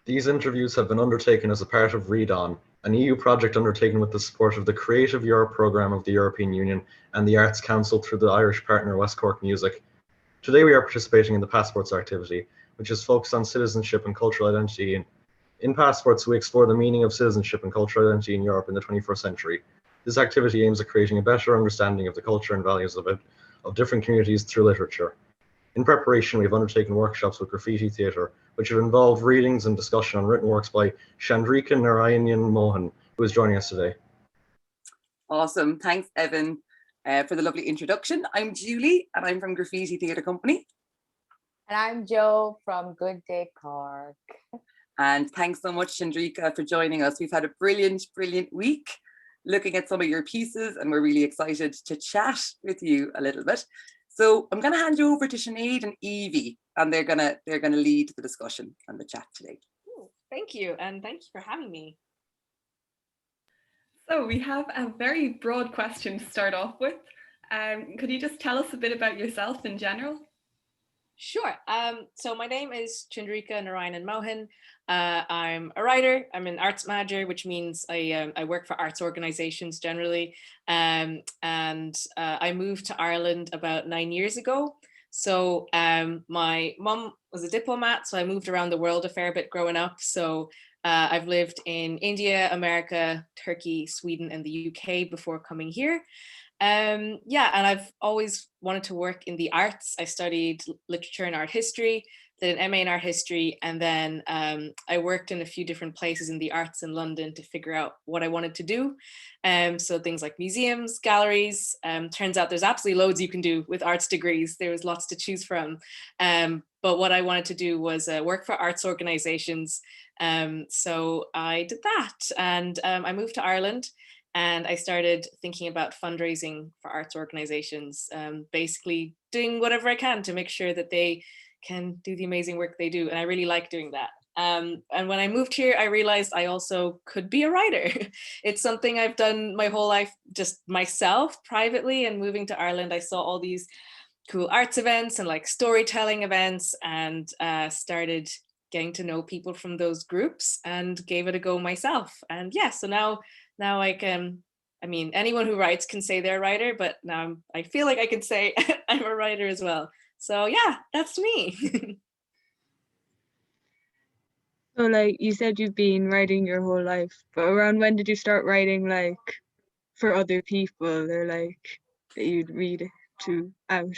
These interviews have been undertaken as a part of Read On, an EU project undertaken with the support of the Creative Europe programme of the European Union and the Arts Council through the Irish Partner West Cork Music. Today we are participating in the Passports activity, which is focused on citizenship and cultural identity. In Passports, we explore the meaning of citizenship and cultural identity in Europe in the 21st century. This activity aims at creating a better understanding of the culture and values of different communities through literature. In preparation, we have undertaken workshops with graffiti theatre, which have involved readings and discussion on written works by Chandrika Narayanan-Mohan, who is joining us today. Awesome. Thanks, Evan, for the lovely introduction. I'm Julie, and I'm from Graffiti Theatre Company. And I'm Jo from Good Day Cork. And thanks so much, Chandrika, for joining us. We've had a brilliant, brilliant week looking at some of your pieces, and we're really excited to chat with you a little bit. So I'm going to hand you over to Sinead and Evie, and they're going to lead the discussion and the chat today. Thank you, and thank you for having me. So we have a very broad question to start off with. Could you just tell us a bit about yourself in general? Sure. So my name is Chandrika Narayanan-Mohan. I'm a writer. I'm an arts manager, which means I work for arts organizations generally. And I moved to Ireland about 9 years ago. So my mum was a diplomat, so I moved around the world a fair bit growing up. So I've lived in India, America, Turkey, Sweden, and the UK before coming here. And I've always wanted to work in the arts. I studied literature and art history, did an MA in art history, and then I worked in a few different places in the arts in London to figure out what I wanted to do. So things like museums, galleries. Turns out there's absolutely loads you can do with arts degrees. There was lots to choose from. But what I wanted to do was work for arts organizations. So I did that, and I moved to Ireland. And I started thinking about fundraising for arts organizations, basically doing whatever I can to make sure that they can do the amazing work they do. And I really like doing that. And when I moved here, I realized I also could be a writer. It's something I've done my whole life, just myself privately. And moving to Ireland, I saw all these cool arts events and like storytelling events, and started getting to know people from those groups and gave it a go myself. And so now I can, anyone who writes can say they're a writer, but now I feel like I can say I'm a writer as well. So that's me. So like you said, you've been writing your whole life, but around when did you start writing like for other people, or like that you'd read it to out?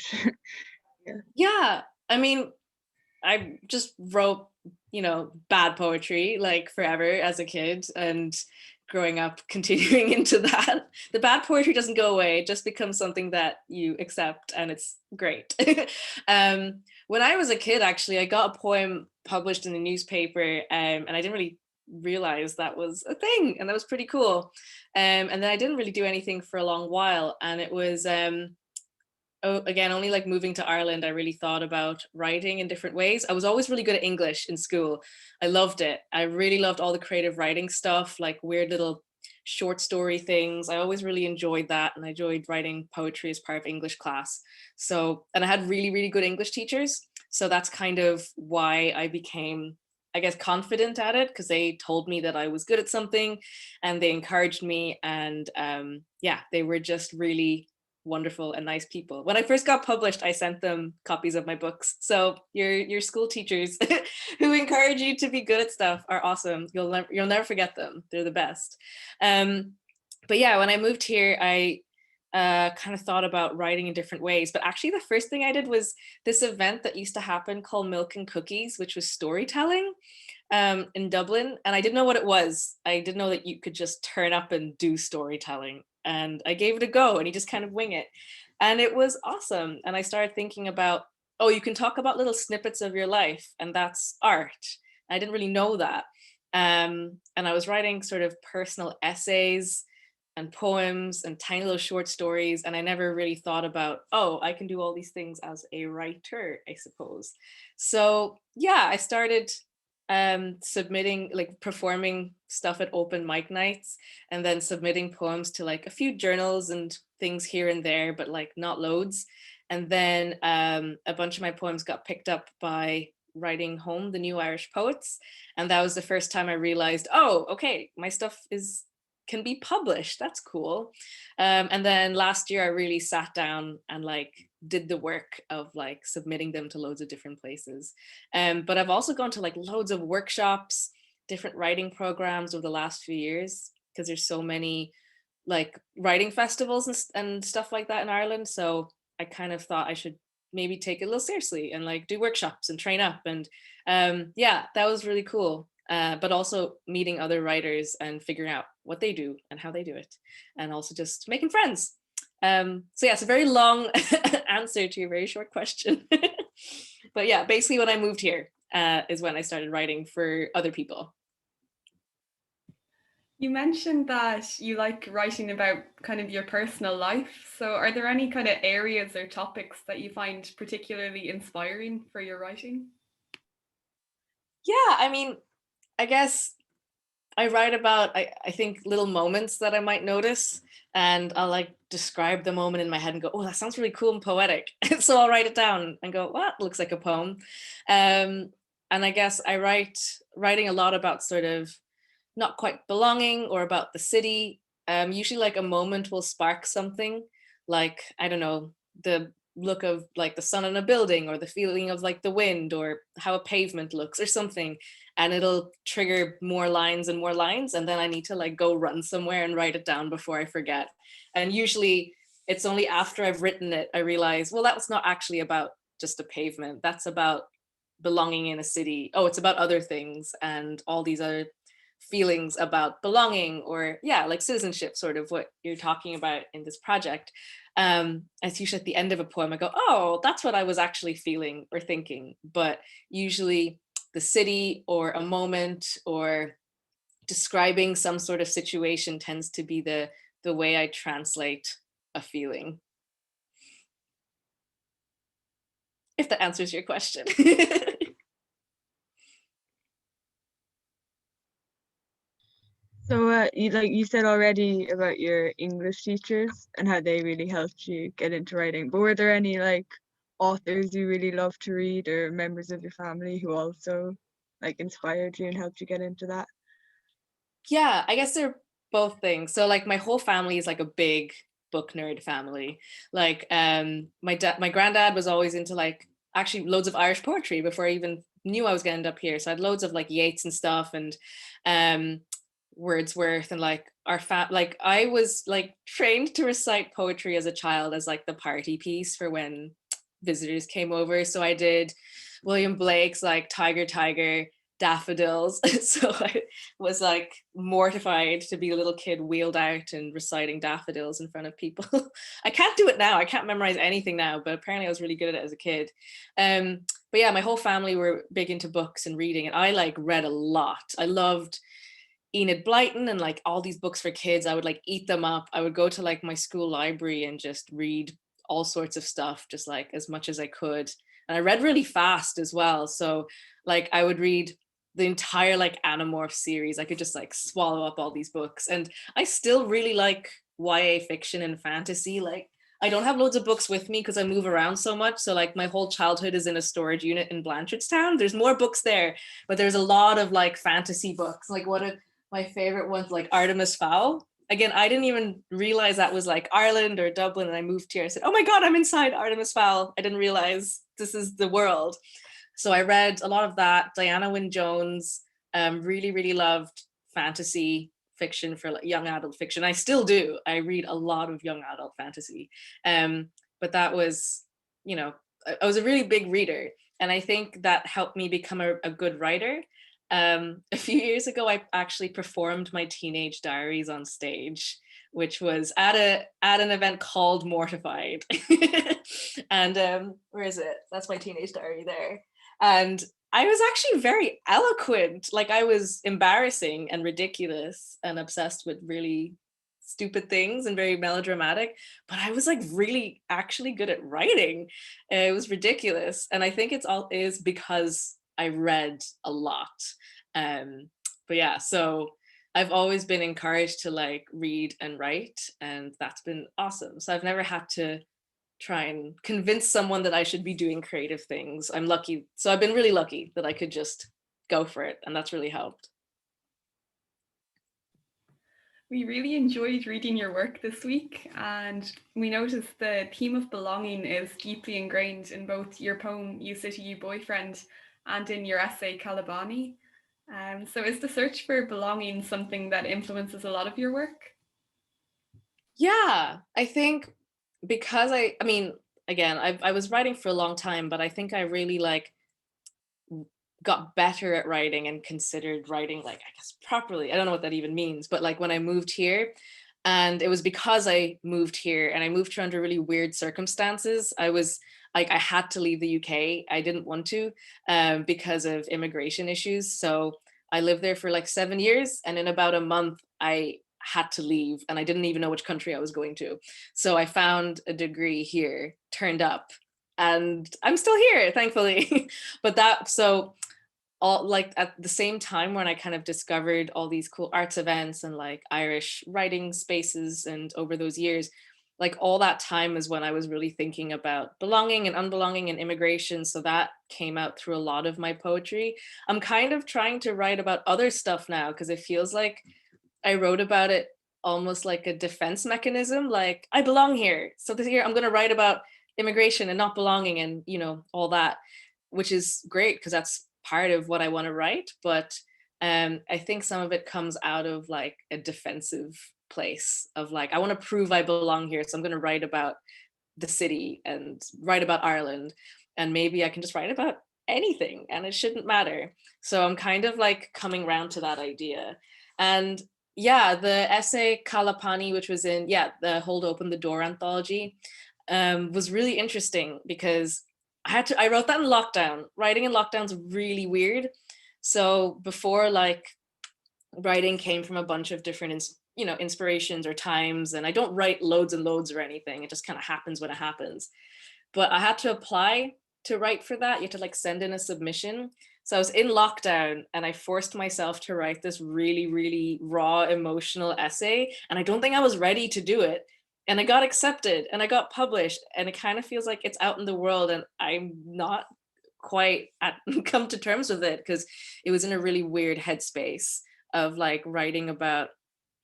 I just wrote, bad poetry like forever as a kid, and growing up continuing into that. The bad poetry doesn't go away, it just becomes something that you accept, and it's great. When I was a kid, actually, I got a poem published in the newspaper, and I didn't really realize that was a thing, and that was pretty cool. And then I didn't really do anything for a long while, and it was again, only like moving to Ireland, I really thought about writing in different ways. I was always really good at English in school. I loved it. I really loved all the creative writing stuff, like weird little short story things. I always really enjoyed that. And I enjoyed writing poetry as part of English class. So, and I had really, really good English teachers. So that's kind of why I became, I guess, confident at it, because they told me that I was good at something and they encouraged me. And they were just really wonderful and nice people. When I first got published, I sent them copies of my books. So your school teachers who encourage you to be good at stuff are awesome. You'll never forget them. They're the best. When I moved here, I kind of thought about writing in different ways. But actually, the first thing I did was this event that used to happen called Milk and Cookies, which was storytelling in Dublin. And I didn't know what it was. I didn't know that you could just turn up and do storytelling. And I gave it a go, and you just kind of wing it. And it was awesome. And I started thinking about, you can talk about little snippets of your life, and that's art. I didn't really know that. And I was writing sort of personal essays and poems and tiny little short stories. And I never really thought about, I can do all these things as a writer, I suppose. So I started submitting, like performing stuff at open mic nights, and then submitting poems to like a few journals and things here and there, but like not loads. And then a bunch of my poems got picked up by writing home the New Irish Poets. And that was the first time I realized, oh, okay, my stuff can be published. That's cool. And then last year I really sat down and like did the work of like submitting them to loads of different places. But I've also gone to like loads of workshops, different writing programs over the last few years, because there's so many like writing festivals and stuff like that in Ireland. So I kind of thought I should maybe take it a little seriously and like do workshops and train up. And yeah, that was really cool. But also meeting other writers and figuring out what they do and how they do it. And also just making friends. So yeah, it's a very long answer to your very short question. But yeah, basically when I moved here is when I started writing for other people. You mentioned that you like writing about kind of your personal life. So are there any kind of areas or topics that you find particularly inspiring for your writing? Yeah, I mean, I guess I write about, I think, little moments that I might notice, and I'll like describe the moment in my head and go, oh, that sounds really cool and poetic. So I'll write it down and go, well, that looks like a poem. And I guess writing a lot about sort of not quite belonging or about the city. Usually like a moment will spark something, like, I don't know, the look of like the sun in a building, or the feeling of like the wind, or how a pavement looks or something, and it'll trigger more lines and more lines, and then I need to like go run somewhere and write it down before I forget. And usually it's only after I've written it I realize, well, that was not actually about just a pavement, that's about belonging in a city. Oh, it's about other things and all these other feelings about belonging, or yeah, like citizenship, sort of what you're talking about in this project. It's usually at the end of a poem I go, oh, that's what I was actually feeling or thinking. But usually the city or a moment or describing some sort of situation tends to be the way I translate a feeling. If that answers your question. So you said already about your English teachers and how they really helped you get into writing, but were there any like authors you really love to read, or members of your family who also like inspired you and helped you get into that? Yeah, I guess they're both things. So like my whole family is like a big book nerd family. Like my granddad was always into like actually loads of Irish poetry before I even knew I was gonna end up here. So I had loads of like Yeats and stuff, and Wordsworth, and like like I was like trained to recite poetry as a child as like the party piece for when visitors came over. So I did William Blake's like Tiger Tiger Daffodils. So I was like mortified to be a little kid wheeled out and reciting daffodils in front of people. I can't do it now. I can't memorize anything now, but apparently I was really good at it as a kid. But yeah, my whole family were big into books and reading, and I like read a lot. I loved Enid Blyton and like all these books for kids. I would like eat them up. I would go to like my school library and just read all sorts of stuff, just like as much as I could. And I read really fast as well. So like I would read the entire like Animorph series. I could just like swallow up all these books. And I still really like YA fiction and fantasy. Like I don't have loads of books with me because I move around so much. So like my whole childhood is in a storage unit in Blanchardstown. There's more books there, but there's a lot of like fantasy books. Like my favorite one's like Artemis Fowl. Again, I didn't even realize that was like Ireland or Dublin, and I moved here. I said, oh my God, I'm inside Artemis Fowl. I didn't realize this is the world. So I read a lot of that. Diana Wynne Jones, really, really loved fantasy fiction for like young adult fiction. I still do. I read a lot of young adult fantasy. But that was, you know, I was a really big reader. And I think that helped me become a good writer. A few years ago, I actually performed my teenage diaries on stage, which was at an event called Mortified. And where is it? That's my teenage diary there. And I was actually very eloquent. Like I was embarrassing and ridiculous and obsessed with really stupid things and very melodramatic, but I was like really actually good at writing. It was ridiculous. And I think it's all is because I read a lot. But yeah, so I've always been encouraged to like read and write, and that's been awesome. So I've never had to try and convince someone that I should be doing creative things. I'm lucky. So I've been really lucky that I could just go for it, and that's really helped. We really enjoyed reading your work this week, and we noticed the theme of belonging is deeply ingrained in both your poem You City, You Boyfriend and in your essay Kalabani. So is the search for belonging something that influences a lot of your work? Yeah, I think because I mean, again, I was writing for a long time, but I think I really like got better at writing and considered writing, like, I guess properly. I don't know what that even means, but like when I moved here, and it was because I moved here and I moved here under really weird circumstances. I was like, I had to leave the UK. I didn't want to because of immigration issues. So I lived there for like 7 years, and in about a month, I had to leave and I didn't even know which country I was going to. So I found a degree here, turned up, and I'm still here, thankfully. But that, so all like at the same time when I kind of discovered all these cool arts events and like Irish writing spaces, and over those years, like all that time is when I was really thinking about belonging and unbelonging and immigration. So that came out through a lot of my poetry. I'm kind of trying to write about other stuff now because it feels like I wrote about it almost like a defense mechanism, like I belong here. So this year I'm going to write about immigration and not belonging and, you know, all that, which is great because that's part of what I want to write. But I think some of it comes out of like a defensive place of like, I want to prove I belong here. So I'm going to write about the city and write about Ireland. And maybe I can just write about anything and it shouldn't matter. So I'm kind of like coming around to that idea. And yeah, the essay Kalapani, which was in, the Hold Open the Door anthology, was really interesting because I wrote that in lockdown. Writing in lockdown is really weird. So before, like, writing came from a bunch of different, inspirations or times, and I don't write loads and loads or anything. It just kind of happens when it happens. But I had to apply to write for that. You had to like send in a submission. So I was in lockdown and I forced myself to write this really, really raw emotional essay. And I don't think I was ready to do it. And I got accepted and I got published, and it kind of feels like it's out in the world and I'm not quite come to terms with it because it was in a really weird headspace of like writing about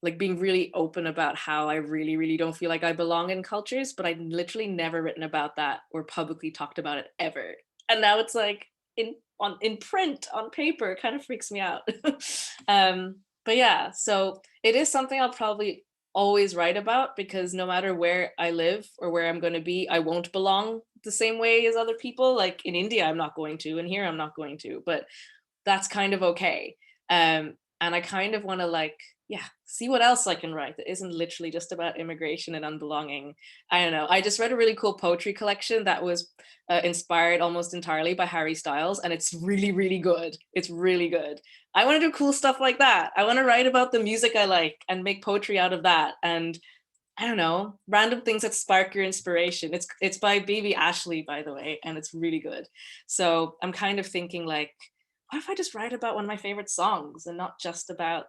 like being really open about how I really, really don't feel like I belong in cultures, but I'd literally never written about that or publicly talked about it ever. And now it's like in print, on paper, it kind of freaks me out. But yeah, so it is something I'll probably always write about because no matter where I live or where I'm going to be, I won't belong the same way as other people. Like in India, I'm not going to, and here I'm not going to, but that's kind of okay. And I kind of want to like, see what else I can write that isn't literally just about immigration and unbelonging. I don't know. I just read a really cool poetry collection that was inspired almost entirely by Harry Styles, and it's really, really good. It's really good. I want to do cool stuff like that. I want to write about the music I like and make poetry out of that. And I don't know, random things that spark your inspiration. It's by Baby Ashley, by the way, and it's really good. So I'm kind of thinking like, what if I just write about one of my favorite songs and not just about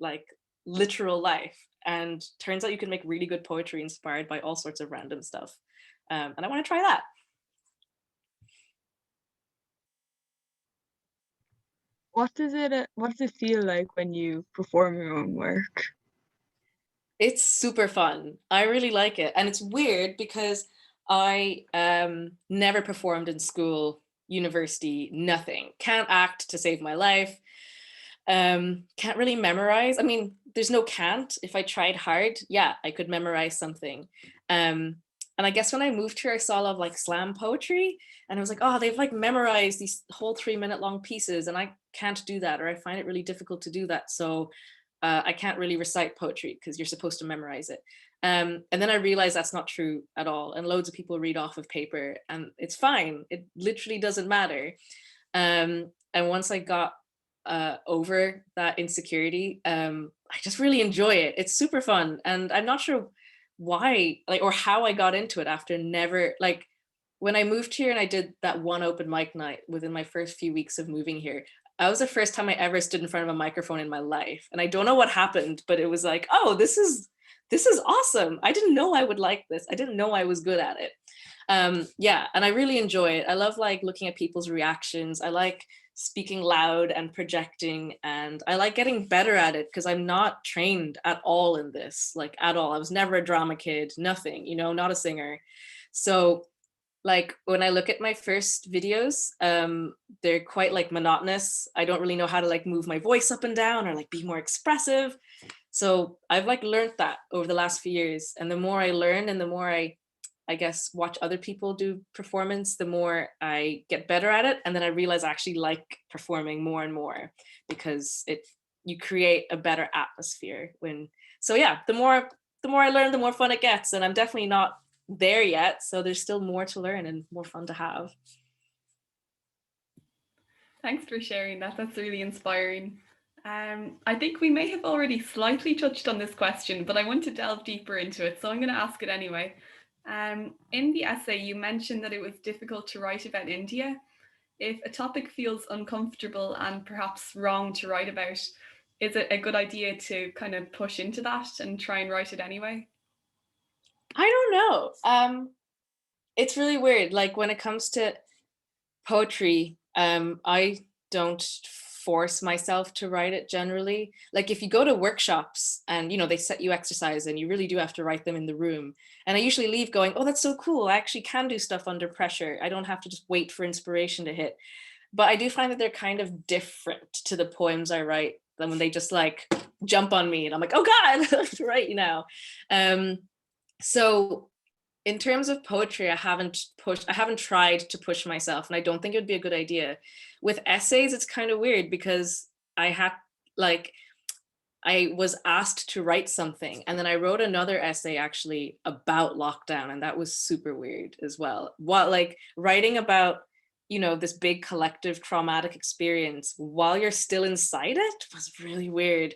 like literal life? And turns out you can make really good poetry inspired by all sorts of random stuff. And I want to try that. What does it feel like when you perform your own work? It's super fun. I really like it. And it's weird because I never performed in school, university, nothing. Can't act to save my life. Can't really memorize. I mean, there's no can't. If I tried hard, I could memorize something. And I guess when I moved here, I saw a lot of like slam poetry, and I was like, oh, they've like memorized these whole 3-minute long pieces, and I can't do that, or I find it really difficult to do that. So I can't really recite poetry because you're supposed to memorize it. And then I realized that's not true at all. And loads of people read off of paper, and it's fine. It literally doesn't matter. And once I got over that insecurity, I just really enjoy it. It's super fun, and I'm not sure why, like, or how I got into it after never, like, when I moved here and I did that one open mic night within my first few weeks of moving here. That was the first time I ever stood in front of a microphone in my life, and I don't know what happened, but it was like, oh, this is awesome. I didn't know I would like this. I didn't know I was good at it. Yeah, and I really enjoy it. I love like looking at people's reactions. I like speaking loud and projecting, and I like getting better at it because I'm not trained at all in this, like at all. I was never a drama kid, nothing, you know, not a singer. So like when I look at my first videos, they're quite like monotonous. I don't really know how to like move my voice up and down or like be more expressive. So I've like learned that over the last few years. And the more I learn and the more I guess, watch other people do performance, the more I get better at it. And then I realize I actually like performing more and more because you create a better atmosphere so yeah, the more I learn, the more fun it gets. And I'm definitely not there yet. So there's still more to learn and more fun to have. Thanks for sharing that. That's really inspiring. I think we may have already slightly touched on this question, but I want to delve deeper into it. So I'm going to ask it anyway. In the essay, you mentioned that it was difficult to write about India. If a topic feels uncomfortable and perhaps wrong to write about, is it a good idea to kind of push into that and try and write it anyway? I don't know. It's really weird. Like when it comes to poetry, I don't force myself to write it generally. Like if you go to workshops and, you know, they set you exercise and you really do have to write them in the room. And I usually leave going, oh, that's so cool. I actually can do stuff under pressure. I don't have to just wait for inspiration to hit. But I do find that they're kind of different to the poems I write than when they just like jump on me and I'm like, oh God, I have to write you now. So in terms of poetry, I haven't tried to push myself, and I don't think it would be a good idea. With essays, it's kind of weird because I was asked to write something, and then I wrote another essay actually about lockdown, and that was super weird as well. What, like writing about, you know, this big collective traumatic experience while you're still inside it was really weird.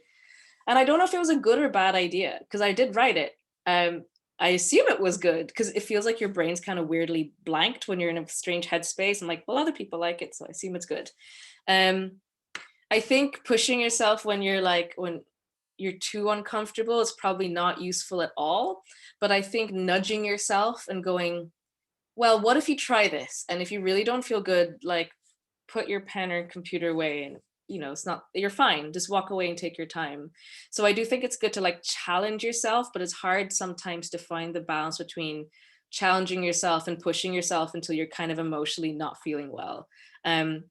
And I don't know if it was a good or bad idea because I did write it. I assume it was good because it feels like your brain's kind of weirdly blanked when you're in a strange headspace. I'm like, well, other people like it, so I assume it's good. I think pushing yourself when you're too uncomfortable is probably not useful at all. But I think nudging yourself and going, well, what if you try this? And if you really don't feel good, like put your pen or computer away and, you know, you're fine. Just walk away and take your time. So I do think it's good to like challenge yourself, but it's hard sometimes to find the balance between challenging yourself and pushing yourself until you're kind of emotionally not feeling well.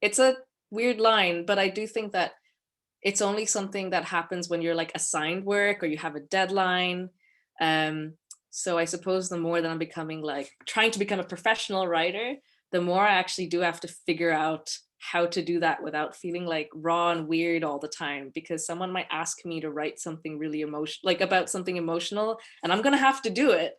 It's a weird line, but I do think that it's only something that happens when you're like assigned work or you have a deadline. So I suppose the more that I'm becoming like trying to become a professional writer, the more I actually do have to figure out how to do that without feeling like raw and weird all the time, because someone might ask me to write something really emotional, like about something emotional, and I'm going to have to do it.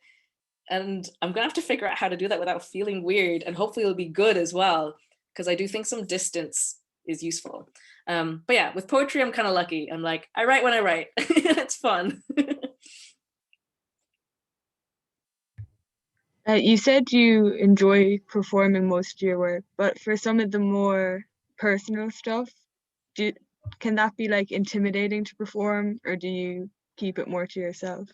And I'm going to have to figure out how to do that without feeling weird. And hopefully it'll be good as well, because I do think some distance is useful. But yeah, with poetry, I'm kind of lucky. I'm like, I write when I write. It's fun. You said you enjoy performing most of your work, but for some of the more personal stuff, can that be like intimidating to perform, or do you keep it more to yourself?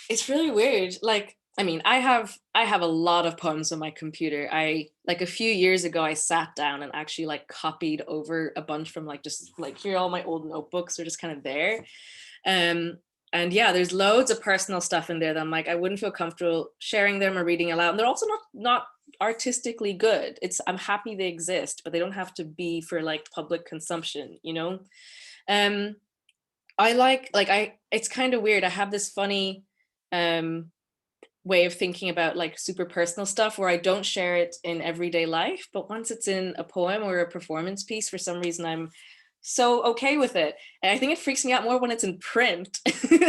It's really weird. Like, I mean, I have a lot of poems on my computer. Like a few years ago, I sat down and actually like copied over a bunch from like just like here, all my old notebooks are just kind of there. And yeah, there's loads of personal stuff in there that I'm like, I wouldn't feel comfortable sharing them or reading aloud. And they're also not artistically good. I'm happy they exist, but they don't have to be for like public consumption, you know? It's kind of weird. I have this funny way of thinking about like super personal stuff where I don't share it in everyday life, but once it's in a poem or a performance piece, for some reason I'm so okay with it. And I think it freaks me out more when it's in print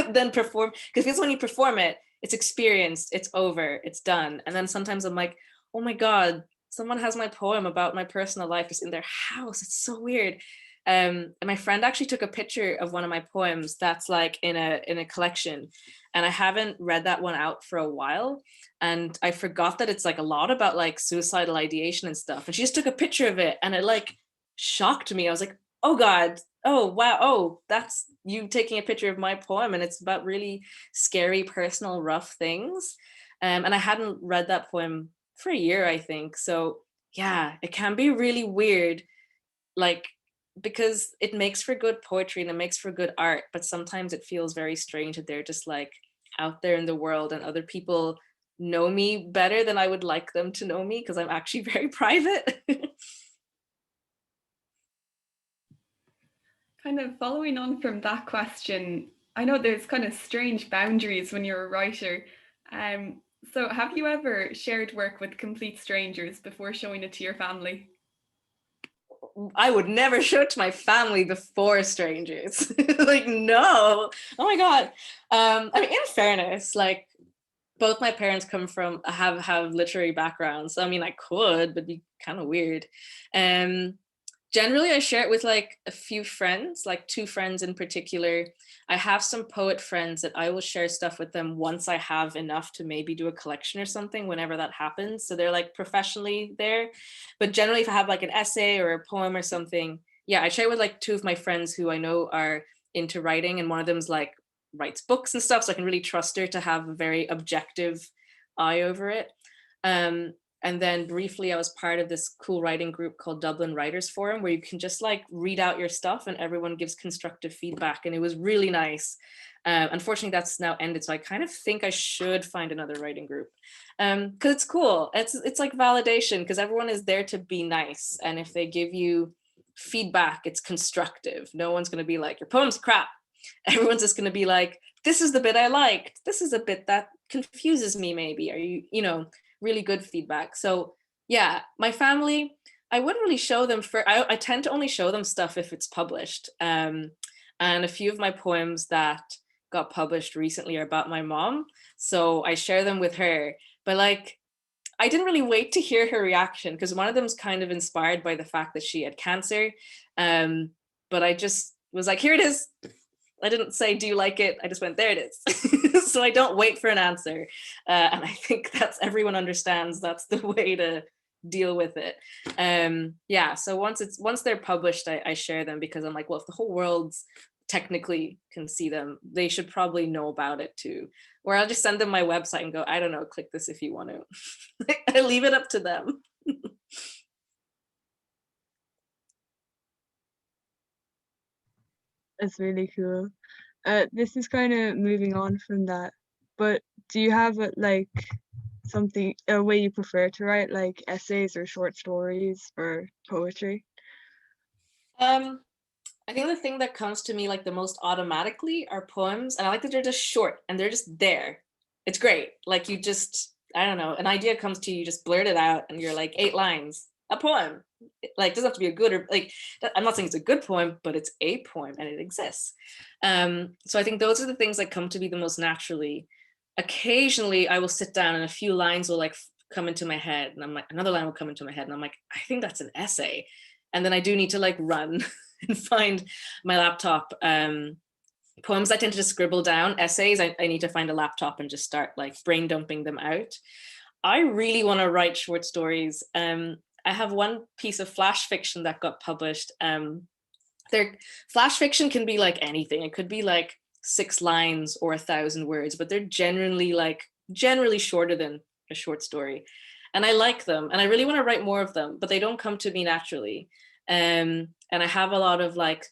than perform, because when you perform it, it's experienced, it's over, it's done. And then sometimes I'm like, oh my God, someone has my poem about my personal life just in their house. It's so weird. And my friend actually took a picture of one of my poems that's like in a collection, and I haven't read that one out for a while, and I forgot that it's like a lot about like suicidal ideation and stuff, and she just took a picture of it and it like shocked me. I was like, oh God, oh wow, oh, that's you taking a picture of my poem and it's about really scary, personal, rough things. And I hadn't read that poem for a year, I think. So yeah, it can be really weird, like, because it makes for good poetry and it makes for good art, but sometimes it feels very strange that they're just like out there in the world and other people know me better than I would like them to know me because I'm actually very private. Kind of following on from that question, I know there's kind of strange boundaries when you're a writer. So have you ever shared work with complete strangers before showing it to your family? I would never show it to my family before strangers. Like, no. Oh my God. I mean, in fairness, like, both my parents come from have literary backgrounds. So, I mean, I could, but it'd be kind of weird. Generally, I share it with like a few friends, like 2 friends in particular. I have some poet friends that I will share stuff with them once I have enough to maybe do a collection or something, whenever that happens. So they're like professionally there. But generally, if I have like an essay or a poem or something, yeah, I share with like 2 of my friends who I know are into writing. And one of them's like writes books and stuff. So I can really trust her to have a very objective eye over it. And then briefly, I was part of this cool writing group called Dublin Writers Forum, where you can just like read out your stuff and everyone gives constructive feedback. And it was really nice. Unfortunately, that's now ended. So I kind of think I should find another writing group because it's cool. It's like validation because everyone is there to be nice. And if they give you feedback, it's constructive. No one's going to be like, your poem's crap. Everyone's just going to be like, this is the bit I liked. This is a bit that confuses me maybe. Are you know, really good feedback. So yeah, my family, I wouldn't really show them I tend to only show them stuff if it's published. And a few of my poems that got published recently are about my mom. So I share them with her, but like, I didn't really wait to hear her reaction because one of them's kind of inspired by the fact that she had cancer. But I just was like, here it is. I didn't say, do you like it? I just went, there it is. So I don't wait for an answer. And I think everyone understands that's the way to deal with it. Yeah, so once they're published, I share them because I'm like, well, if the whole world's technically can see them, they should probably know about it too. Or I'll just send them my website and go, I don't know, click this if you want to. I leave it up to them. That's really cool. This is kind of moving on from that, but do you have like a way you prefer to write, like essays or short stories or poetry? I think the thing that comes to me like the most automatically are poems, and I like that they're just short and they're just there. It's great. Like you just, I don't know, an idea comes to you, you just blurt it out and you're like 8 lines, a poem. Like, it doesn't have to be a good or like, I'm not saying it's a good poem, but it's a poem and it exists. So I think those are the things that come to me the most naturally. Occasionally I will sit down and a few lines will like come into my head and I'm like, another line will come into my head and I'm like, I think that's an essay. And then I do need to like run and find my laptop. Poems I tend to just scribble down. Essays, I need to find a laptop and just start like brain dumping them out. I really want to write short stories. I have one piece of flash fiction that got published. Flash fiction can be like anything. It could be like 6 lines or 1,000 words, but they're generally shorter than a short story. And I like them and I really want to write more of them, but they don't come to me naturally. And I have a lot of like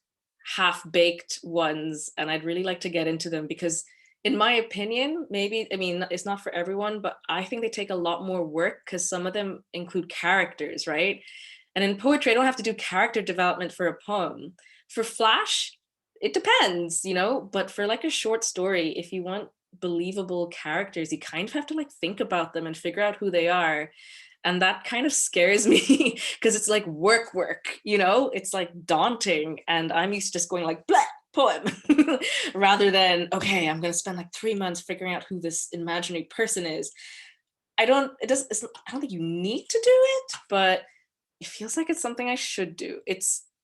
half-baked ones and I'd really like to get into them because in my opinion, maybe, I mean, it's not for everyone, but I think they take a lot more work because some of them include characters, right? And in poetry, I don't have to do character development for a poem. For flash, it depends, you know, but for like a short story, if you want believable characters, you kind of have to like think about them and figure out who they are. And that kind of scares me because it's like work, you know, it's like daunting. And I'm used to just going like, blah, poem, rather than, okay, I'm going to spend like 3 months figuring out who this imaginary person is. I don't think you need to do it, but it feels like it's something I should do.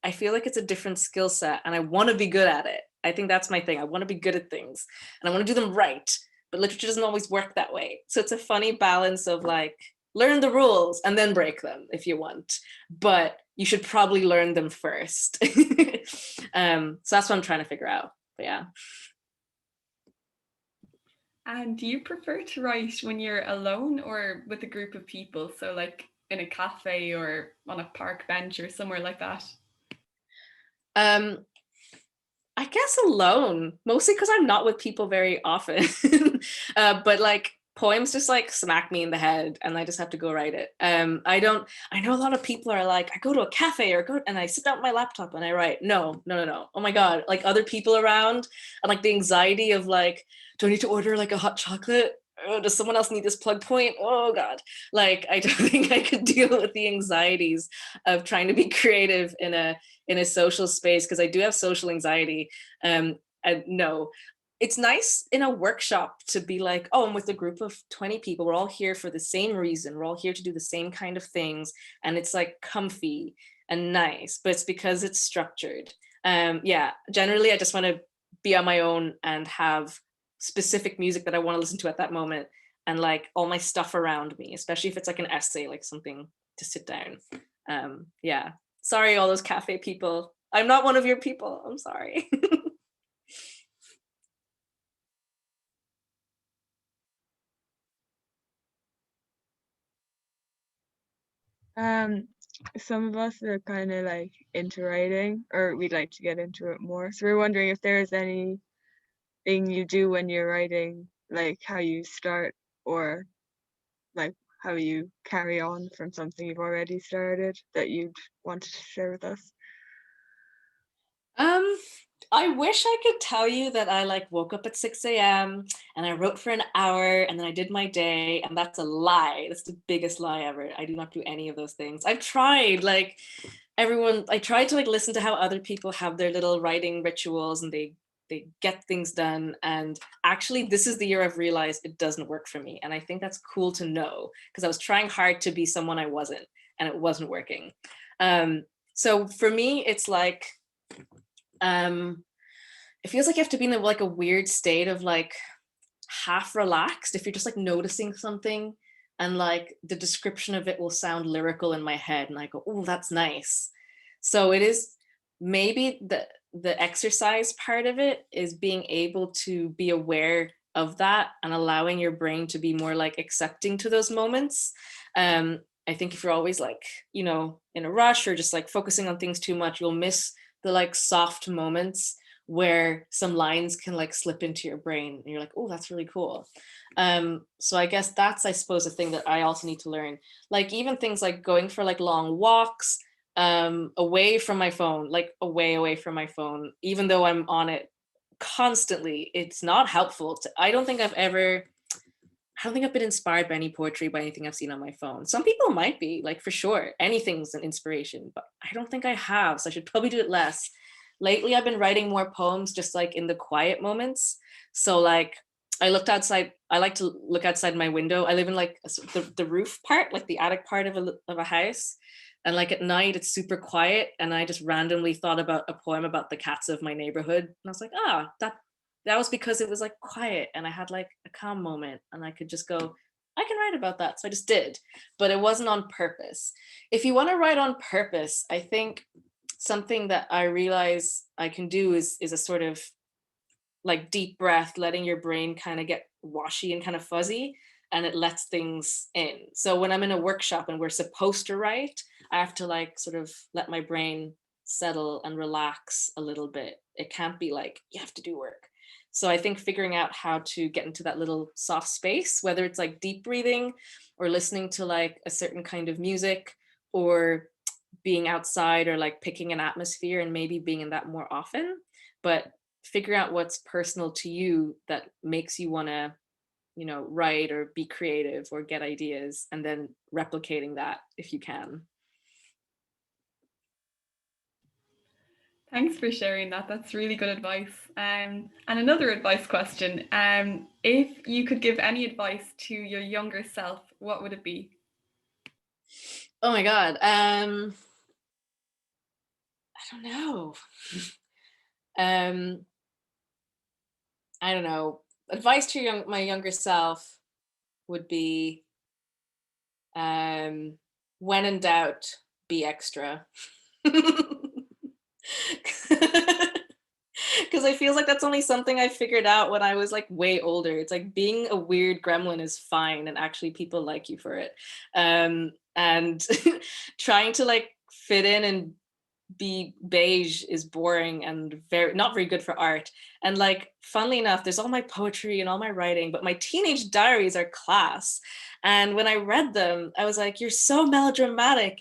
I feel like it's a different skill set and I want to be good at it. I think that's my thing. I want to be good at things and I want to do them right, but literature doesn't always work that way. So it's a funny balance of like, learn the rules and then break them if you want, but you should probably learn them first. So that's what I'm trying to figure out, but yeah. And do you prefer to write when you're alone or with a group of people? So like in a cafe or on a park bench or somewhere like that? Um, I guess alone, mostly because I'm not with people very often. But like poems just like smack me in the head and I just have to go write it. I know a lot of people are like, I go to a cafe or go and I sit down with my laptop and I write. No, no, no, no. Oh my God. Like other people around and like the anxiety of like, do I need to order like a hot chocolate? Oh, does someone else need this plug point? Oh God. Like I don't think I could deal with the anxieties of trying to be creative in a social space because I do have social anxiety. And no, it's nice in a workshop to be like, oh, I'm with a group of 20 people. We're all here for the same reason. We're all here to do the same kind of things. And it's like comfy and nice, but it's because it's structured. Yeah, generally I just want to be on my own and have specific music that I want to listen to at that moment and like all my stuff around me, especially if it's like an essay, like something to sit down. Yeah. Sorry, all those cafe people. I'm not one of your people. I'm sorry. Um, some of us are kind of like into writing, or we'd like to get into it more. So we're wondering if there's anything you do when you're writing, like how you start or like how you carry on from something you've already started that you'd want to share with us. Um, I wish I could tell you that I like woke up at 6 a.m. and I wrote for an hour and then I did my day, and that's a lie. That's the biggest lie ever. I do not do any of those things. I've tried, like everyone, I tried to like listen to how other people have their little writing rituals and they get things done. And actually, this is the year I've realized it doesn't work for me. And I think that's cool to know because I was trying hard to be someone I wasn't, and it wasn't working. So for me, it's like it feels like you have to be in like a weird state of like half relaxed if you're just like noticing something and like the description of it will sound lyrical in my head and I go, oh, that's nice. So it is maybe the exercise part of it is being able to be aware of that and allowing your brain to be more like accepting to those moments. I think if you're always like, you know, in a rush or just like focusing on things too much, you'll miss the like soft moments where some lines can like slip into your brain and you're like, oh, that's really cool. So I guess that's, I suppose, a thing that I also need to learn. Like even things like going for like long walks, away from my phone, like away from my phone, even though I'm on it constantly, it's not helpful. I don't think I've been inspired by any poetry by anything I've seen on my phone. Some people might be, like for sure, anything's an inspiration, but I don't think I have. So I should probably do it less. Lately, I've been writing more poems just like in the quiet moments. So like I looked outside, I like to look outside my window. I live in like the roof part, like the attic part of a house. And like at night, it's super quiet. And I just randomly thought about a poem about the cats of my neighborhood. And I was like, that was because it was like quiet and I had like a calm moment and I could just go, I can write about that. So I just did, but it wasn't on purpose. If you want to write on purpose, I think something that I realize I can do is a sort of like deep breath, letting your brain kind of get washy and kind of fuzzy, and it lets things in. So when I'm in a workshop and we're supposed to write, I have to like sort of let my brain settle and relax a little bit. It can't be like, you have to do work. So I think figuring out how to get into that little soft space, whether it's like deep breathing or listening to like a certain kind of music or being outside or like picking an atmosphere and maybe being in that more often, but figure out what's personal to you that makes you want to, you know, write or be creative or get ideas, and then replicating that if you can. Thanks for sharing that. That's really good advice. And another advice question. If you could give any advice to your younger self, what would it be? Oh my God. I don't know. I don't know. Advice to my younger self would be, when in doubt, be extra. because I feel like that's only something I figured out when I was like way older. It's like being a weird gremlin is fine, and actually people like you for it. And trying to like fit in and be beige is boring and very not very good for art. And like, funnily enough, there's all my poetry and all my writing, but my teenage diaries are class. And when I read them, I was like, you're so melodramatic.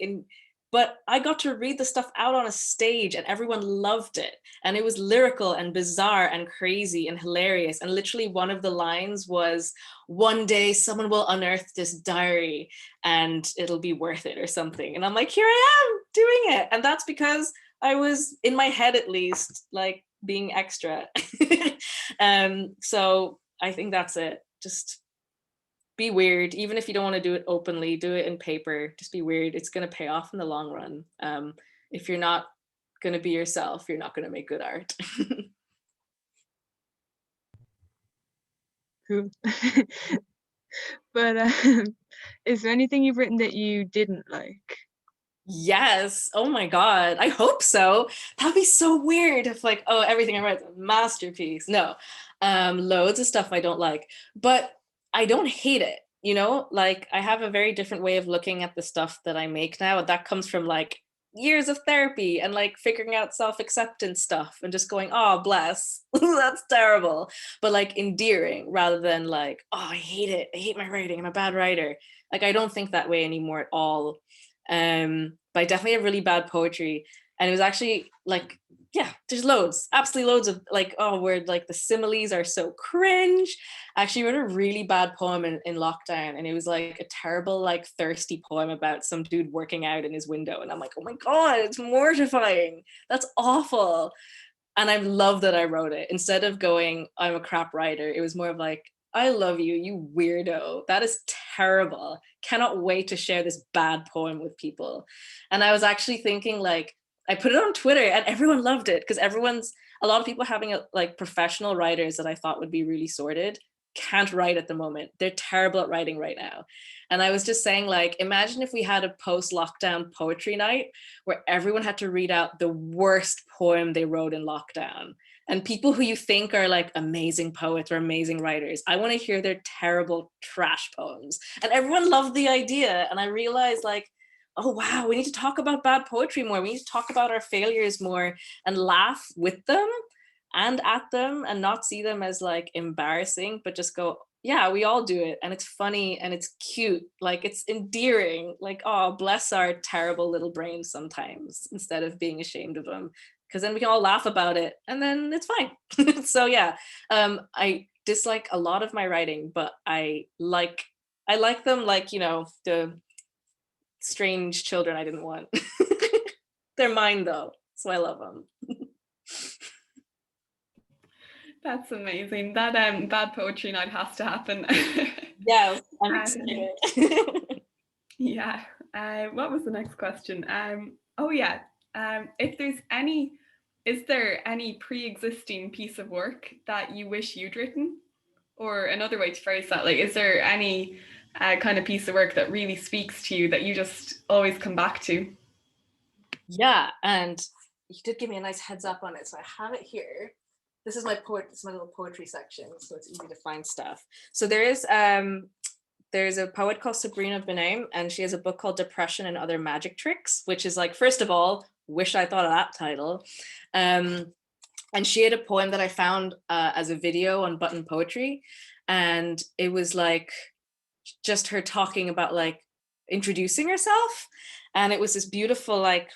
But I got to read the stuff out on a stage and everyone loved it. And it was lyrical and bizarre and crazy and hilarious. And literally one of the lines was, one day someone will unearth this diary and it'll be worth it or something. And I'm like, here I am doing it. And that's because I was, in my head at least, like being extra. So I think that's it. Just be weird. Even if you don't want to do it openly, do it in paper. Just be weird. It's going to pay off in the long run. If you're not going to be yourself, you're not going to make good art. Cool. But is there anything you've written that you didn't like? Yes. Oh my God. I hope so. That'd be so weird if like, oh, everything I write is a masterpiece. No. Loads of stuff I don't like, but I don't hate it. You know, like I have a very different way of looking at the stuff that I make now. That comes from like years of therapy and like figuring out self-acceptance stuff and just going, oh, bless, that's terrible. But like endearing rather than like, oh, I hate it. I hate my writing. I'm a bad writer. Like, I don't think that way anymore at all. But I definitely have really bad poetry. And it was actually like, yeah, there's loads, absolutely loads of like, oh, where like the similes are so cringe. I actually wrote a really bad poem in lockdown, and it was like a terrible, like thirsty poem about some dude working out in his window. And I'm like, oh my God, it's mortifying. That's awful. And I love that I wrote it. Instead of going, I'm a crap writer, it was more of like, I love you, you weirdo. That is terrible. Cannot wait to share this bad poem with people. And I was actually thinking like, I put it on Twitter and everyone loved it because a lot of people having like professional writers that I thought would be really sorted can't write at the moment. They're terrible at writing right now. And I was just saying like, imagine if we had a post-lockdown poetry night where everyone had to read out the worst poem they wrote in lockdown. And people who you think are like amazing poets or amazing writers, I want to hear their terrible trash poems. And everyone loved the idea. And I realized like, oh, wow, we need to talk about bad poetry more. We need to talk about our failures more and laugh with them and at them and not see them as like embarrassing, but just go, yeah, we all do it. And it's funny and it's cute. Like it's endearing. Like, oh, bless our terrible little brains sometimes instead of being ashamed of them. Because then we can all laugh about it and then it's fine. So yeah, I dislike a lot of my writing, but I like them like, you know, the strange children I didn't want. They're mine though, so I love them. That's amazing. That bad poetry night has to happen. Yeah, I'm excited. Yeah. What was the next question? Oh yeah. Is there any pre-existing piece of work that you wish you'd written? Or another way to phrase that, like, is there any kind of piece of work that really speaks to you that you just always come back to? Yeah, and you did give me a nice heads up on it, so I have it here. This is my little poetry section, so it's easy to find stuff. So there's a poet called Sabrina Benaim, and she has a book called Depression and Other Magic Tricks, which is like, first of all, wish I thought of that title. And she had a poem that I found as a video on Button Poetry, and it was like just her talking about like introducing herself, and it was this beautiful like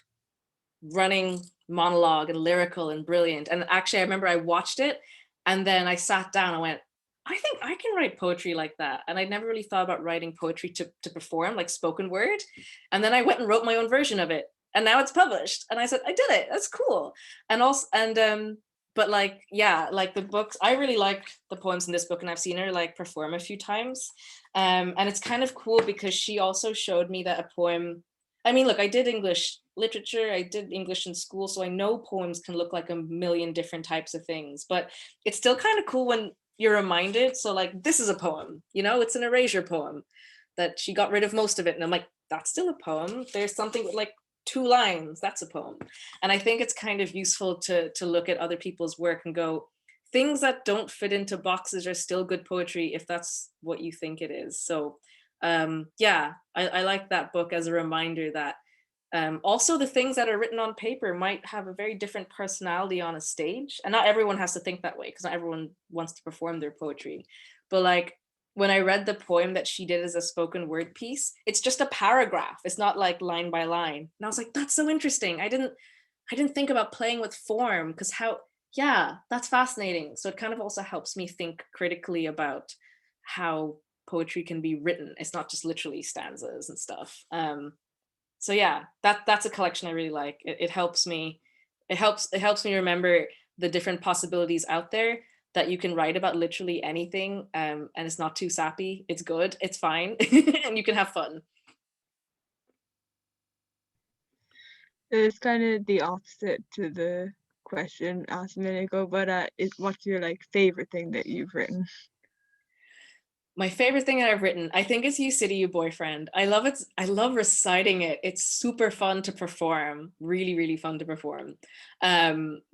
running monologue and lyrical and brilliant. And actually I remember I watched it and then I sat down and went, I think I can write poetry like that. And I'd never really thought about writing poetry to perform, like spoken word. And then I went and wrote my own version of it, and now it's published. And I said, I did it, that's cool. And also, but like, yeah, like the books, I really like the poems in this book, and I've seen her like perform a few times. And it's kind of cool because she also showed me that a poem, I mean, look, I did English literature, I did English in school, so I know poems can look like a million different types of things, but it's still kind of cool when you're reminded. So like, this is a poem, you know, it's an erasure poem that she got rid of most of it. And I'm like, that's still a poem. There's something with like 2 lines, that's a poem. And I think it's kind of useful to look at other people's work and go, things that don't fit into boxes are still good poetry if that's what you think it is. So yeah, I like that book as a reminder that also the things that are written on paper might have a very different personality on a stage. And not everyone has to think that way, because not everyone wants to perform their poetry. But like, when I read the poem that she did as a spoken word piece, it's just a paragraph. It's not like line by line. And I was like, that's so interesting. I didn't think about playing with form, because yeah, that's fascinating. So it kind of also helps me think critically about how poetry can be written. It's not just literally stanzas and stuff. So yeah, that's a collection I really like. It helps me remember the different possibilities out there, that you can write about literally anything, and it's not too sappy. It's good, it's fine, and you can have fun. It's kind of the opposite to the question asked a minute ago, but what's your like favorite thing that you've written? My favorite thing that I've written, I think, is You City, You Boyfriend. I love it. I love reciting it. It's super fun to perform, really, really fun to perform.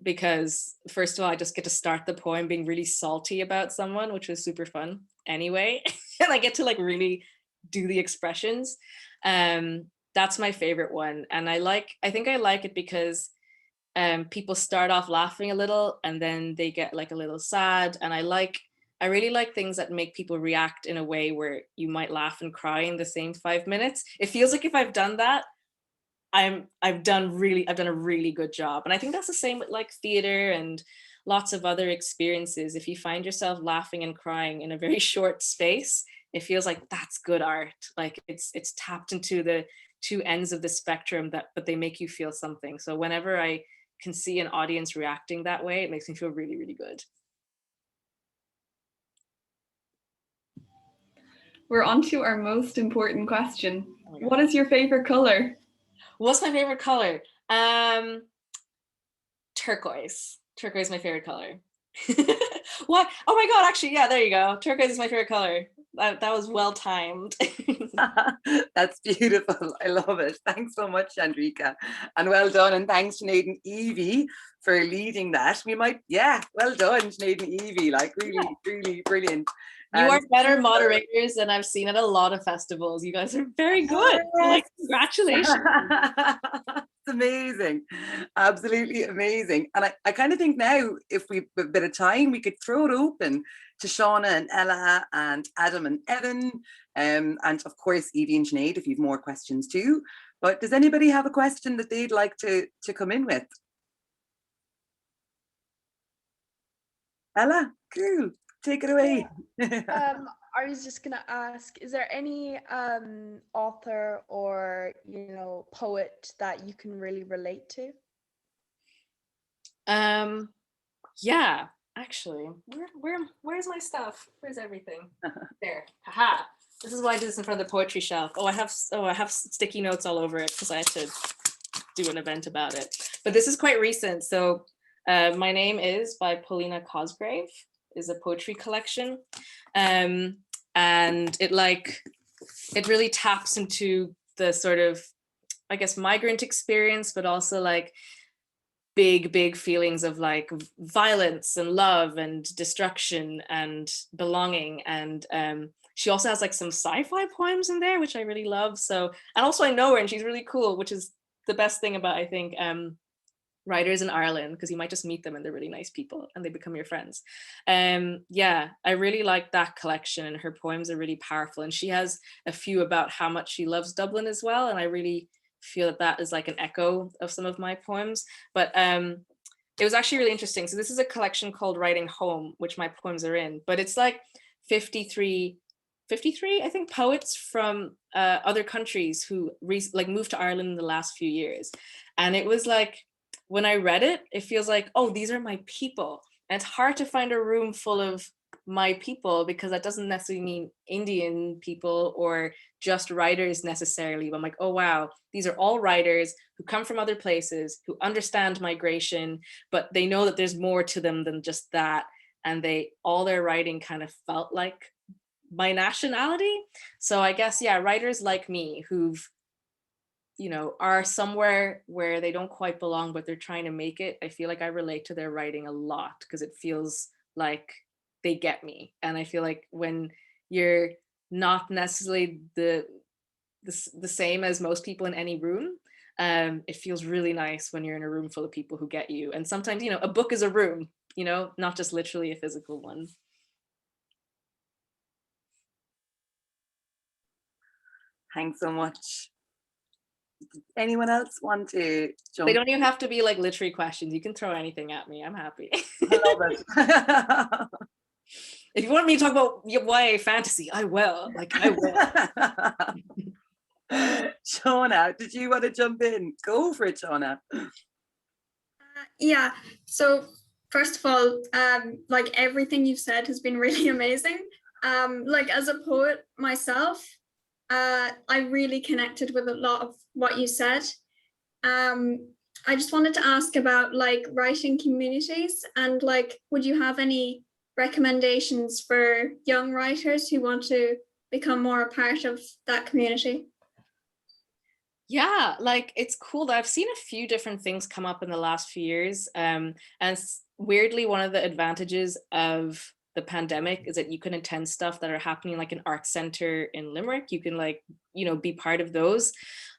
Because first of all, I just get to start the poem being really salty about someone, which was super fun anyway. And I get to like really do the expressions. That's my favorite one. And I think I like it because people start off laughing a little and then they get like a little sad. And I really like things that make people react in a way where you might laugh and cry in the same 5 minutes. It feels like if I've done that, I've done a really good job. And I think that's the same with like theater and lots of other experiences. If you find yourself laughing and crying in a very short space, it feels like that's good art. Like it's tapped into the 2 ends of the spectrum, but they make you feel something. So whenever I can see an audience reacting that way, it makes me feel really, really good. We're on to our most important question. What is your favorite color? What's my favorite color? Turquoise. Turquoise is my favorite color. What? Oh my God, actually, yeah, there you go. Turquoise is my favorite color. That was well timed. That's beautiful. I love it. Thanks so much, Chandrika. And well done. And thanks to Sinead and Evie for leading that. Well done, Sinead and Evie. Like really, really brilliant. You are better moderators than I've seen at a lot of festivals. You guys are very good. Like, congratulations. It's amazing. Absolutely amazing. And I kind of think now, if we have a bit of time, we could throw it open to Shauna and Ella and Adam and Evan, and of course, Evie and Sinead, if you've more questions too. But does anybody have a question that they'd like to come in with? Ella, cool. Take it away. I was just gonna ask, is there any author or poet that you can really relate to? Yeah, actually, where's my stuff? Where's everything? There. Haha. This is why I do this in front of the poetry shelf. I have sticky notes all over it because I had to do an event about it. But this is quite recent. So My Name Is by Paulina Cosgrave is a poetry collection. And it really taps into the sort of, I guess, migrant experience, but also like big feelings of like violence and love and destruction and belonging. And she also has like some sci-fi poems in there, which I really love. So, and also I know her and she's really cool, which is the best thing about, I think, writers in Ireland, because you might just meet them and they're really nice people and they become your friends. Yeah, I really like that collection and her poems are really powerful. And she has a few about how much she loves Dublin as well. And I really feel that that is like an echo of some of my poems. But it was actually really interesting. So this is a collection called Writing Home, which my poems are in, but it's like 53, I think, poets from other countries who moved to Ireland in the last few years. And it was like, when I read it, it feels like, oh, these are my people. And it's hard to find a room full of my people, because that doesn't necessarily mean Indian people or just writers necessarily. But I'm like, oh, wow, these are all writers who come from other places, who understand migration, but they know that there's more to them than just that. And all their writing kind of felt like my nationality. So I guess, yeah, writers like me who've are somewhere where they don't quite belong, but they're trying to make it. I feel like I relate to their writing a lot because it feels like they get me. And I feel like when you're not necessarily the same as most people in any room, it feels really nice when you're in a room full of people who get you. And sometimes, a book is a room, not just literally a physical one. Thanks so much. Anyone else want to jump? They don't even have to be like literary questions. You can throw anything at me. I'm happy. I love it. If you want me to talk about YA fantasy, I will. I will. Shauna, did you want to jump in? Go for it, Shauna. Yeah. So first of all, like everything you've said has been really amazing. Like as a poet myself, I really connected with a lot of what you said. I just wanted to ask about like writing communities and like, would you have any recommendations for young writers who want to become more a part of that community? Yeah, like it's cool that I've seen a few different things come up in the last few years. And weirdly, one of the advantages of the pandemic is that you can attend stuff that are happening like an art center in Limerick. You can be part of those.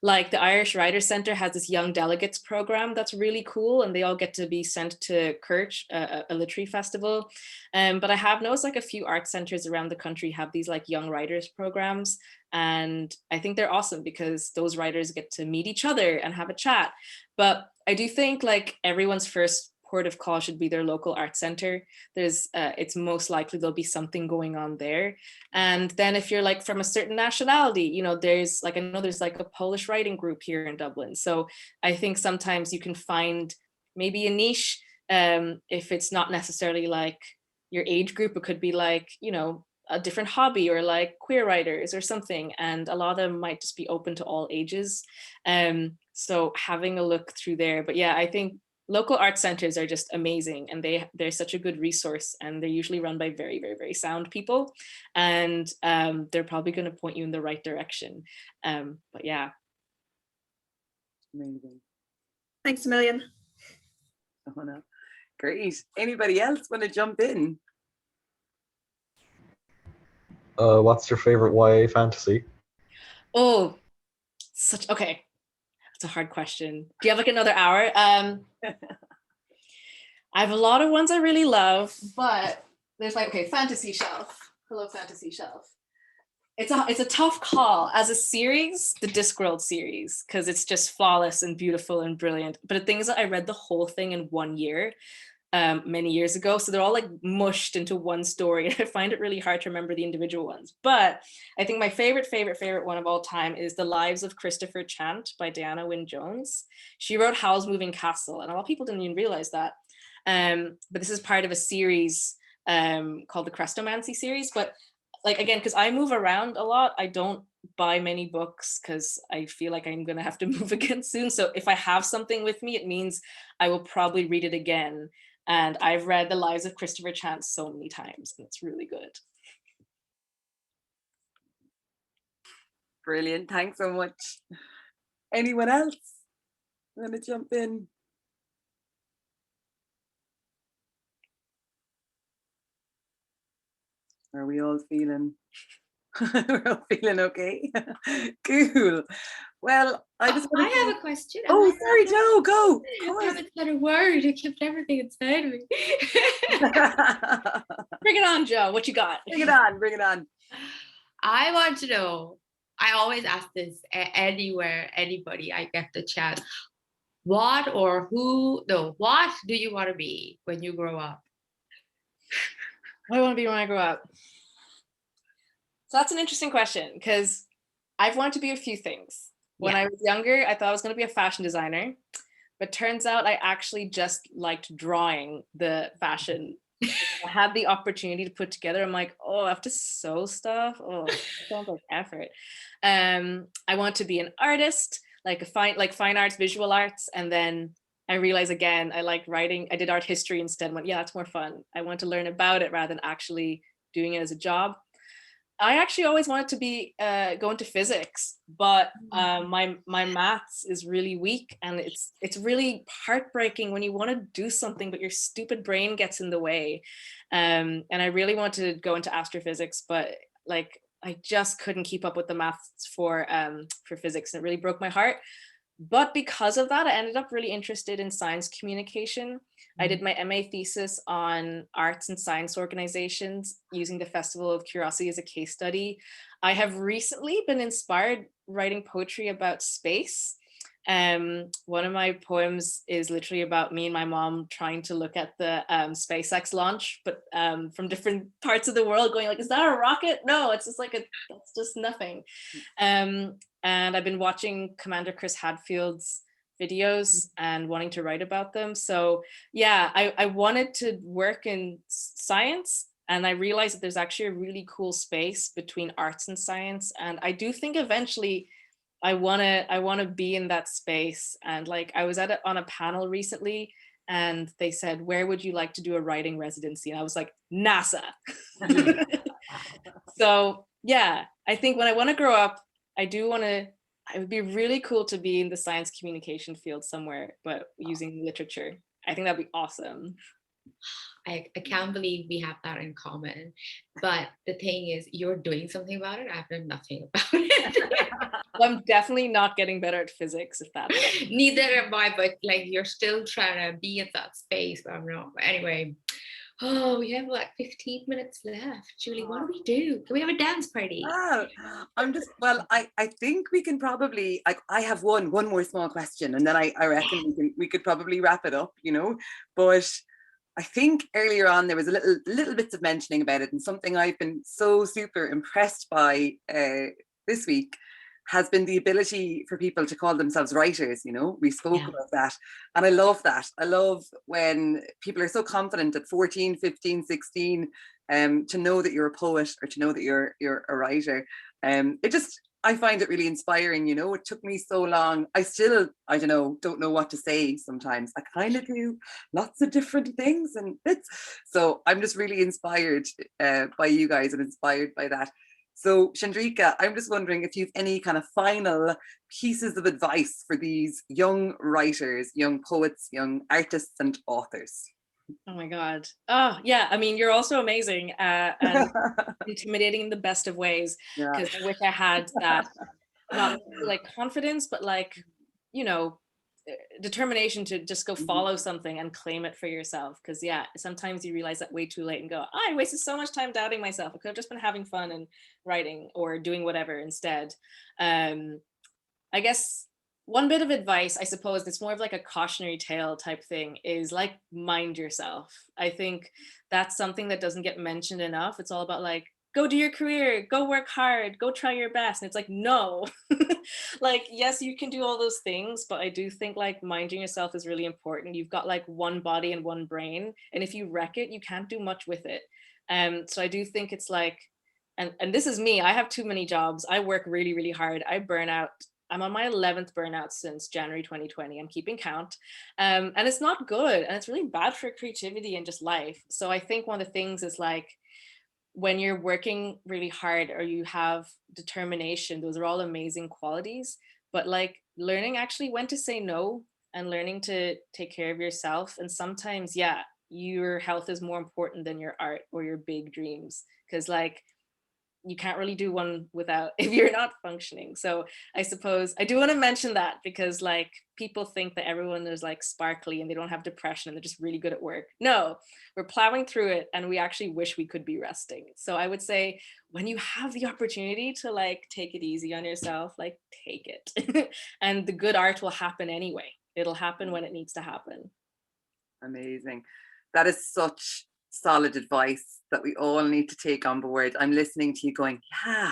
Like the Irish Writers Centre has this young delegates program that's really cool, and they all get to be sent to Kirch, a literary festival. But I have noticed like a few art centres around the country have these like young writers programs. And I think they're awesome because those writers get to meet each other and have a chat. But I do think like everyone's first port of call should be their local art center. It's most likely there'll be something going on there. And then if you're like from a certain nationality, there's like, I know there's like a Polish writing group here in Dublin. So I think sometimes you can find maybe a niche. If it's not necessarily like your age group, it could be like, a different hobby or like queer writers or something. And a lot of them might just be open to all ages. So having a look through there. But yeah, I think local art centers are just amazing, and they're such a good resource, and they're usually run by very, very, very sound people, and they're probably going to point you in the right direction. But yeah. Amazing. Thanks a million. Oh, no. Great. Anybody else want to jump in? What's your favorite YA fantasy? Oh, okay. That's a hard question. Do you have like another hour? I have a lot of ones I really love, but there's like, okay, Fantasy Shelf. Hello, Fantasy Shelf. It's a tough call. As a series, the Discworld series, because it's just flawless and beautiful and brilliant. But the thing is that I read the whole thing in 1 year. Many years ago, so they're all like mushed into one story, and I find it really hard to remember the individual ones. But I think my favorite one of all time is The Lives of Christopher Chant by Diana Wynne Jones. She wrote Howl's Moving Castle, and a lot of people didn't even realize that. But this is part of a series called the Crestomancy series. But like, again, because I move around a lot, I don't buy many books because I feel like I'm gonna have to move again soon. So if I have something with me, it means I will probably read it again. And I've read The Lives of Christopher Chant so many times, and it's really good. Brilliant. Thanks so much. Anyone else want to jump in? Are we all feeling? We're all feeling okay. Cool. Well, I have a question. Oh, sorry, Joe. Go. I haven't said a word. I kept everything inside of me. Bring it on, Joe. What you got? Bring it on. Bring it on. I want to know. I always ask this anywhere, anybody I get the chance. What do you want to be when you grow up? What do I want to be when I grow up? So that's an interesting question, because I've wanted to be a few things. When I was younger, I thought I was going to be a fashion designer, but turns out I actually just liked drawing the fashion. I had the opportunity to put together. I'm like, I have to sew stuff. It sounds like effort. I want to be an artist, like fine arts, visual arts, and then I realized again I like writing. I did art history instead. Went, that's more fun. I want to learn about it rather than actually doing it as a job. I actually always wanted to be go into physics, but my maths is really weak, and it's really heartbreaking when you want to do something but your stupid brain gets in the way. And I really wanted to go into astrophysics, but like I just couldn't keep up with the maths for physics, and it really broke my heart. But because of that, I ended up really interested in science communication. I did my MA thesis on arts and science organizations using the Festival of Curiosity as a case study. I have recently been inspired writing poetry about space. One of my poems is literally about me and my mom trying to look at the SpaceX launch, but from different parts of the world, going like, is that a rocket? No, it's just like that's just nothing. And I've been watching Commander Chris Hadfield's videos and wanting to write about them. So yeah, I wanted to work in science, and I realized that there's actually a really cool space between arts and science. And I do think eventually I wanna be in that space. And like I was on a panel recently, and they said, where would you like to do a writing residency? And I was like, NASA. So yeah, I think when I want to grow up, it would be really cool to be in the science communication field somewhere, but using literature. I think that'd be awesome. I can't believe we have that in common. But the thing is, you're doing something about it. I've done nothing about it. Well, I'm definitely not getting better at physics, if that. Neither am I, but like you're still trying to be in that space, but I'm not. But anyway, oh, we have like 15 minutes left. Julie, what do we do? Can we have a dance party? Oh, I think we can probably, I have one more small question, and then I reckon we could probably wrap it up, but I think earlier on there was a little bits of mentioning about it, and something I've been so super impressed by this week has been the ability for people to call themselves writers. We spoke about that, and I love that. I love when people are so confident at 14, 15, 16 to know that you're a poet, or to know that you're a writer. I find it really inspiring. It took me so long. I still, don't know what to say sometimes. I kind of do lots of different things, and so I'm just really inspired by you guys and inspired by that. So Chandrika, I'm just wondering if you've any kind of final pieces of advice for these young writers, young poets, young artists and authors. Oh my God. Oh yeah. I mean, you're also amazing and intimidating in the best of ways. Because I wish I had that, not like confidence, but like, determination to just go follow something and claim it for yourself. Because yeah, sometimes you realize that way too late and go, I wasted so much time doubting myself. I could have just been having fun and writing or doing whatever instead. I guess one bit of advice, I suppose, that's more of like a cautionary tale type thing, is like, mind yourself. I think that's something that doesn't get mentioned enough. It's all about like, go do your career, go work hard, go try your best. And it's like, no, like, yes, you can do all those things, but I do think like minding yourself is really important. You've got like one body and one brain, and if you wreck it, you can't do much with it. So I do think it's like, and this is me, I have too many jobs. I work really, really hard. I burn out. I'm on my 11th burnout since January 2020. I'm keeping count. And it's not good. And it's really bad for creativity and just life. So I think one of the things is like, when you're working really hard or you have determination, those are all amazing qualities. But like learning actually when to say no and learning to take care of yourself. And sometimes, yeah, your health is more important than your art or your big dreams. Because like, you can't really do one without if you're not functioning. So I suppose I do want to mention that, because like people think that everyone is like sparkly and they don't have depression and they're just really good at work. No, we're plowing through it and we actually wish we could be resting. So I would say when you have the opportunity to like take it easy on yourself, like take it. And the good art will happen anyway. It'll happen when it needs to happen. Amazing. That is such solid advice that we all need to take on board. I'm listening to you going, yeah,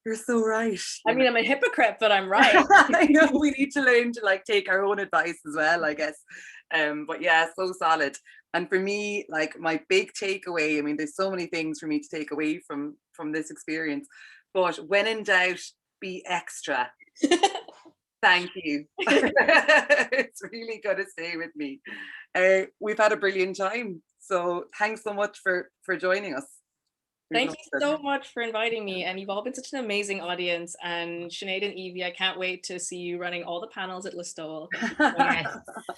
you're so right. I mean, I'm a hypocrite, but I'm right. I know we need to learn to like take our own advice as well, I guess. But yeah, so solid. And for me, like my big takeaway, I mean, there's so many things for me to take away from this experience, but when in doubt, be extra. Thank you. It's really going to stay with me. We've had a brilliant time. So thanks so much for joining us. Thank you so much for inviting me, and you've all been such an amazing audience. And Sinead and Evie, I can't wait to see you running all the panels at Listowel.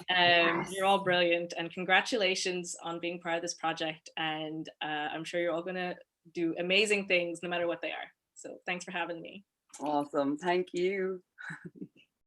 Yes. You're all brilliant, and congratulations on being part of this project. And I'm sure you're all going to do amazing things no matter what they are. So thanks for having me. Awesome. Thank you.